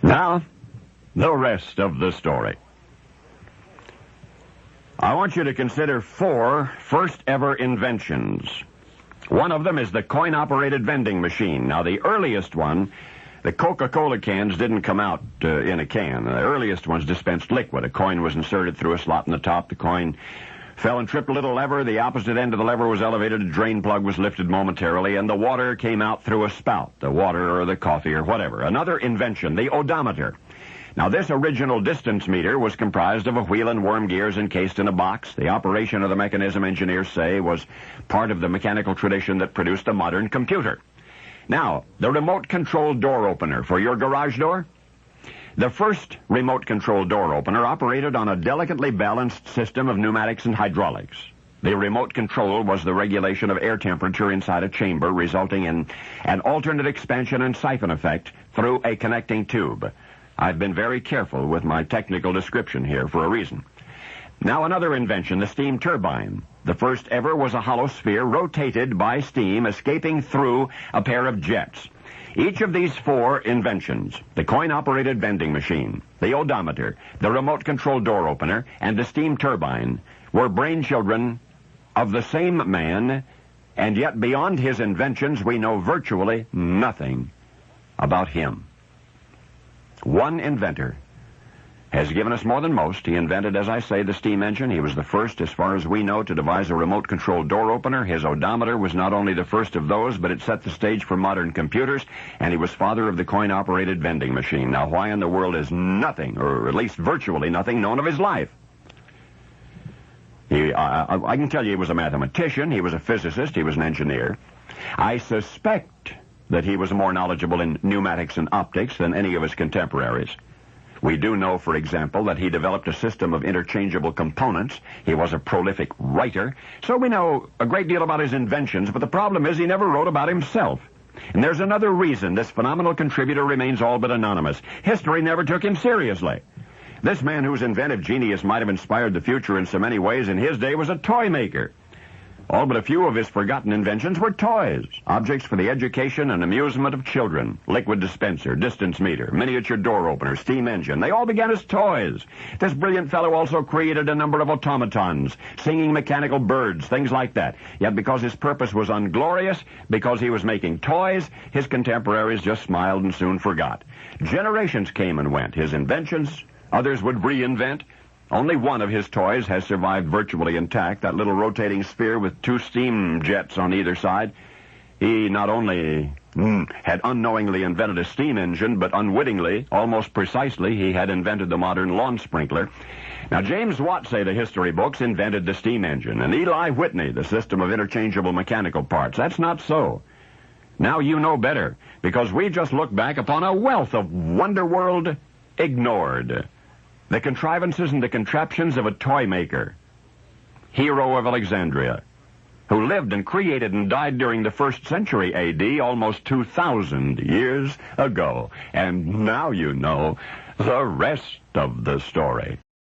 Now, the rest of the story. I want you to consider 4 first-ever inventions. One of them is the coin-operated vending machine. Now, the earliest one, the Coca-Cola cans didn't come out in a can. The earliest ones dispensed liquid. A coin was inserted through a slot in the top. The coin fell and tripped a little lever. The opposite end of the lever was elevated. A drain plug was lifted momentarily, and the water came out through a spout, the water or the coffee or whatever. Another invention, the odometer. Now, this original distance meter was comprised of a wheel and worm gears encased in a box. The operation of the mechanism, engineers say, was part of the mechanical tradition that produced the modern computer. Now, the remote-controlled door opener for your garage door? The first remote-controlled door opener operated on a delicately balanced system of pneumatics and hydraulics. The remote control was the regulation of air temperature inside a chamber, resulting in an alternate expansion and siphon effect through a connecting tube. I've been very careful with my technical description here for a reason. Now, another invention, the steam turbine. The first ever was a hollow sphere rotated by steam escaping through a pair of jets. Each of these 4 inventions, the coin-operated vending machine, the odometer, the remote-controlled door opener, and the steam turbine, were brainchildren of the same man, and yet beyond his inventions we know virtually nothing about him. One inventor has given us more than most. He invented, as I say, the steam engine. He was the first, as far as we know, to devise a remote-controlled door opener. His odometer was not only the first of those, but it set the stage for modern computers, and he was father of the coin-operated vending machine. Now, why in the world is nothing, or at least virtually nothing, known of his life? I can tell you he was a mathematician, he was a physicist, he was an engineer. I suspect that he was more knowledgeable in pneumatics and optics than any of his contemporaries. We do know, for example, that he developed a system of interchangeable components. He was a prolific writer, so we know a great deal about his inventions, but the problem is he never wrote about himself. And there's another reason this phenomenal contributor remains all but anonymous. History never took him seriously. This man, whose inventive genius might have inspired the future in so many ways, in his day was a toy maker. All but a few of his forgotten inventions were toys, objects for the education and amusement of children. Liquid dispenser, distance meter, miniature door opener, steam engine. They all began as toys. This brilliant fellow also created a number of automatons, singing mechanical birds, things like that. Yet because his purpose was unglorious, because he was making toys, his contemporaries just smiled and soon forgot. Generations came and went. His inventions, others would reinvent. Only one of his toys has survived virtually intact, that little rotating sphere with 2 steam jets on either side. He not only had unknowingly invented a steam engine, but unwittingly, almost precisely, he had invented the modern lawn sprinkler. Now, James Watt, say the history books, invented the steam engine, and Eli Whitney, the system of interchangeable mechanical parts. That's not so. Now you know better, because we just looked back upon a wealth of wonder world ignored. The contrivances and the contraptions of a toy maker, hero of Alexandria, who lived and created and died during the 1st century A.D., almost 2,000 years ago. And now you know the rest of the story.